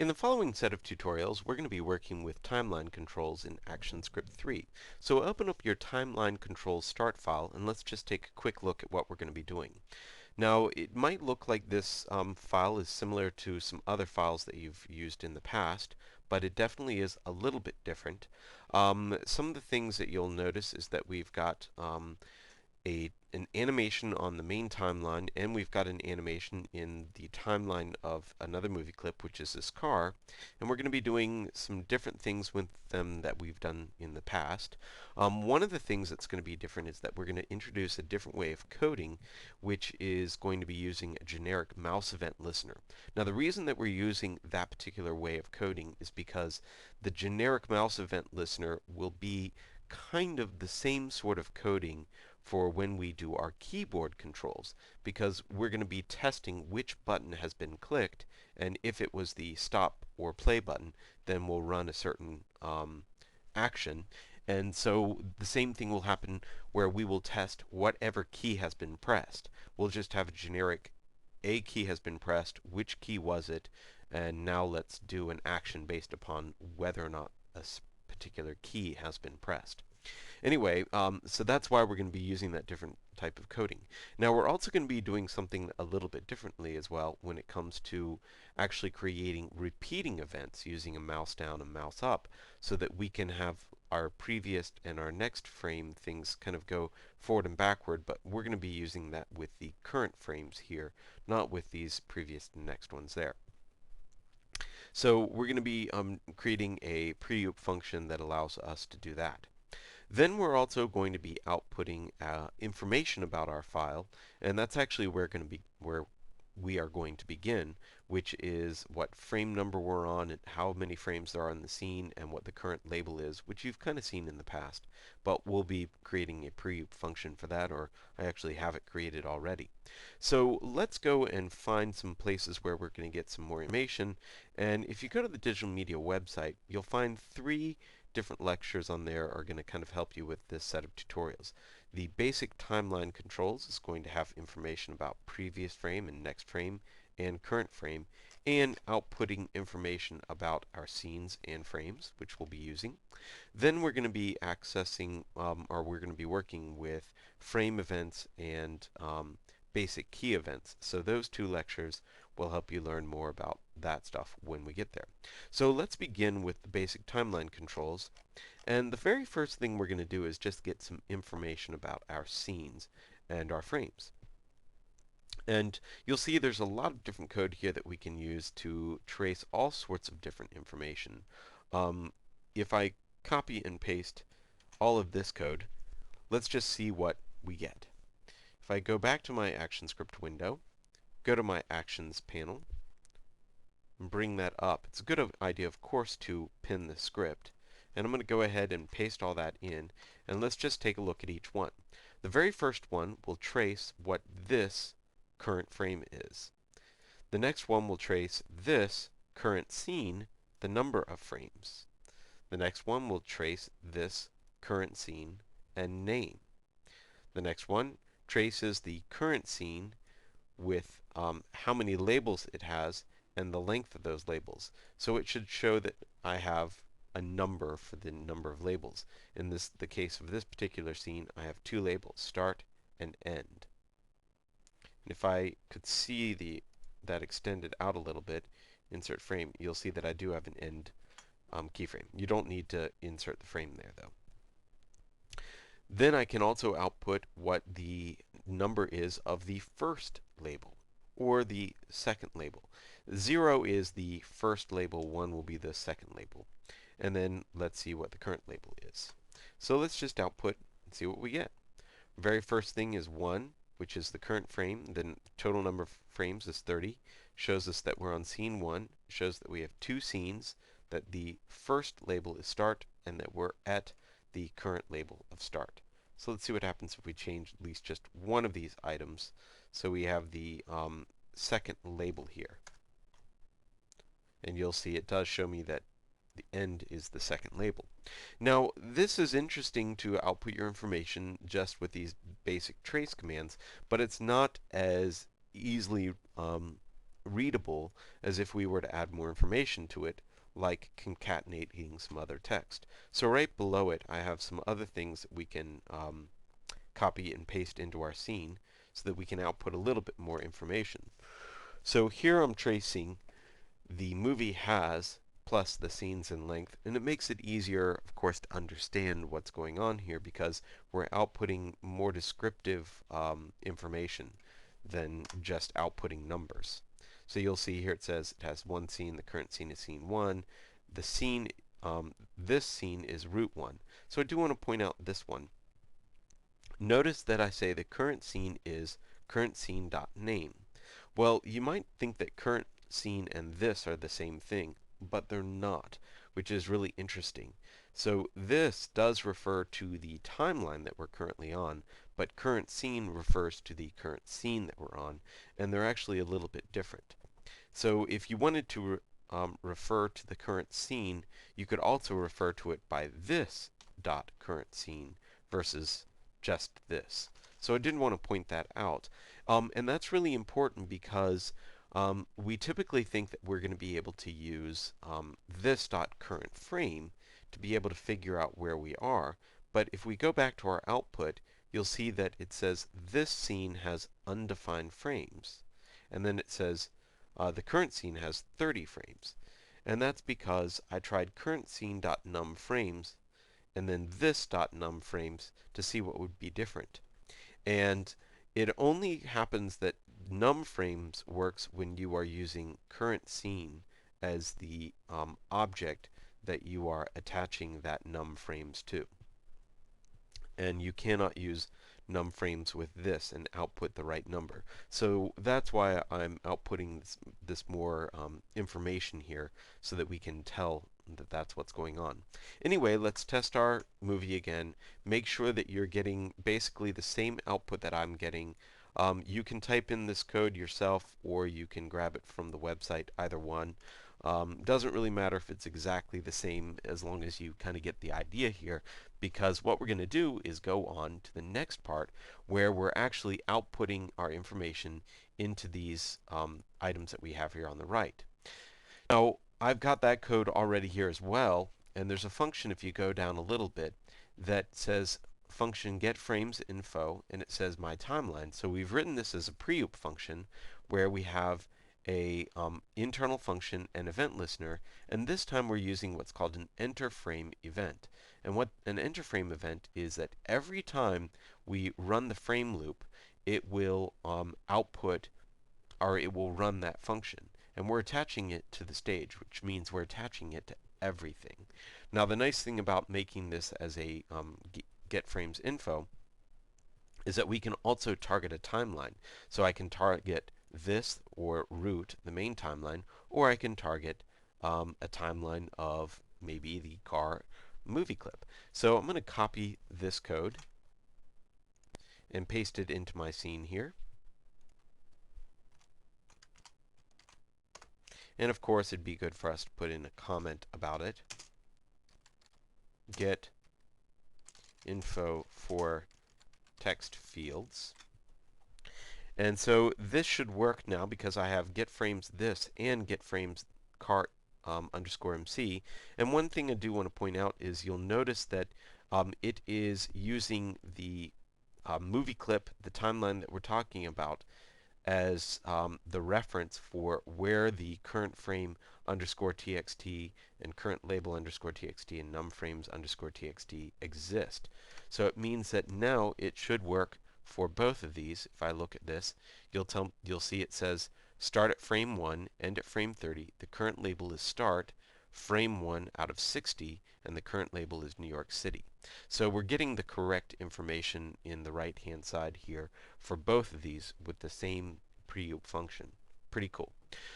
In the following set of tutorials, we're going to be working with timeline controls in ActionScript 3. So open up your timeline controls start file and let's just take a quick look at what we're going to be doing. Now, it might look like this file is similar to some other files that you've used in the past, but it definitely is a little bit different. Some of the things that you'll notice is that we've got an animation on the main timeline, and we've got an animation in the timeline of another movie clip, which is this car. And we're going to be doing some different things with them that we've done in the past. One of the things that's going to be different is that we're going to introduce a different way of coding, which is going to be using a generic mouse event listener. Now, the reason that we're using that particular way of coding is because the generic mouse event listener will be kind of the same sort of coding for when we do our keyboard controls, because we're going to be testing which button has been clicked, and if it was the stop or play button, then we'll run a certain action. And so the same thing will happen where we will test whatever key has been pressed. We'll just have a generic a key has been pressed, which key was it, and now let's do an action based upon whether or not a particular key has been pressed. Anyway, so that's why we're going to be using that different type of coding. Now, we're also going to be doing something a little bit differently as well when it comes to actually creating repeating events using a mouse down and mouse up, so that we can have our previous and our next frame things kind of go forward and backward, but we're going to be using that with the current frames here, not with these previous and next ones there. So we're going to be creating a preview function that allows us to do that. Then we're also going to be outputting information about our file, and that's actually where we are going to begin, which is what frame number we're on and how many frames there are in the scene and what the current label is, which you've kind of seen in the past. But we'll be creating a preview function for that, or I actually have it created already. So let's go and find some places where we're going to get some more information. And if you go to the Digital Media website, you'll find 3 different lectures on there are going to kind of help you with this set of tutorials. The basic timeline controls is going to have information about prevFrame and nextFrame and currentFrame, and outputting information about our scenes and frames, which we'll be using. Then we're going to be accessing, or we're going to be working with frame events and basic key events. So those 2 lectures will help you learn more about that stuff when we get there. So let's begin with the basic timeline controls. And the very first thing we're going to do is just get some information about our scenes and our frames. And you'll see there's a lot of different code here that we can use to trace all sorts of different information. If I copy and paste all of this code, let's just see what we get. If I go back to my ActionScript window, go to my Actions panel, and bring that up. It's a good idea, of course, to pin the script. And I'm going to go ahead and paste all that in, and let's just take a look at each one. The very first one will trace what this current frame is. The next one will trace this current scene, the number of frames. The next one will trace this current scene and name. The next one traces the current scene with how many labels it has and the length of those labels. So it should show that I have a number for the number of labels. In the case of this particular scene, I have 2 labels, start and end. And if I could see that extended out a little bit, insert frame, you'll see that I do have an end keyframe. You don't need to insert the frame there, though. Then I can also output what the number is of the first label or the second label. 0 is the first label, 1 will be the second label. And then let's see what the current label is. So let's just output and see what we get. Very first thing is 1, which is the current frame. The total number of frames is 30. Shows us that we're on scene 1. Shows that we have 2 scenes, that the first label is start, and that we're at the current label of start. So let's see what happens if we change at least just one of these items. So we have the second label here. And you'll see it does show me that the end is the second label. Now, this is interesting to output your information just with these basic trace commands, but it's not as easily readable as if we were to add more information to it, like concatenating some other text. So right below it, I have some other things that we can copy and paste into our scene so that we can output a little bit more information. So here I'm tracing the movie has plus the scenes in length, and it makes it easier, of course, to understand what's going on here because we're outputting more descriptive information than just outputting numbers. So you'll see here it says it has one scene, the current scene is scene 1, the scene, this scene is route 1. So I do want to point out this one. Notice that I say the current scene is current scene.name. Well, you might think that current scene and this are the same thing, but they're not, which is really interesting. So this does refer to the timeline that we're currently on, but current scene refers to the current scene that we're on, and they're actually a little bit different. So if you wanted to refer to the current scene, you could also refer to it by this dot current scene versus just this. So I did want to point that out. And that's really important because we typically think that we're going to be able to use this dot current frame to be able to figure out where we are. But if we go back to our output, you'll see that it says this scene has undefined frames. And then it says the current scene has 30 frames. And that's because I tried current scene.num frames and then this .num frames to see what would be different. And it only happens that num frames works when you are using current scene as the object that you are attaching that num frames to. And you cannot use num frames with this and output the right number. So that's why I'm outputting this more information here so that we can tell that that's what's going on. Anyway, let's test our movie again. Make sure that you're getting basically the same output that I'm getting. You can type in this code yourself or you can grab it from the website, either one. Doesn't really matter if it's exactly the same as long as you kind of get the idea here, because what we're going to do is go on to the next part where we're actually outputting our information into these items that we have here on the right. Now, I've got that code already here as well, and there's a function if you go down a little bit that says function getFramesInfo, and it says my timeline. So we've written this as a preop function where we have a internal function and event listener, and this time we're using what's called an enterFrame event. And what an enterFrame event is that every time we run the frame loop, it will output, or it will run that function. And we're attaching it to the stage, which means we're attaching it to everything. Now, the nice thing about making this as a getFramesInfo is that we can also target a timeline. So I can target this or root, the main timeline, or I can target a timeline of maybe the car movie clip. So I'm going to copy this code and paste it into my scene here. And of course, it'd be good for us to put in a comment about it. Get info for text fields. And so this should work now because I have getFrames this and getFrames cart underscore MC. And one thing I do want to point out is you'll notice that it is using the movie clip, the timeline that we're talking about, as the reference for where the currentFrame underscore txt and currentLabel underscore txt and numFrames underscore txt exist. So it means that now it should work for both of these. If I look at this, you'll see it says start at frame 1, end at frame 30. The current label is start, frame 1 out of 60, and the current label is New York City. So we're getting the correct information in the right-hand side here for both of these with the same preop function. Pretty cool.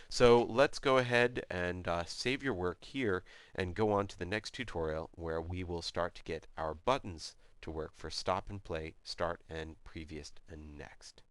So let's go ahead and save your work here and go on to the next tutorial where we will start to get our buttons to work for stop and play, start and previous and next.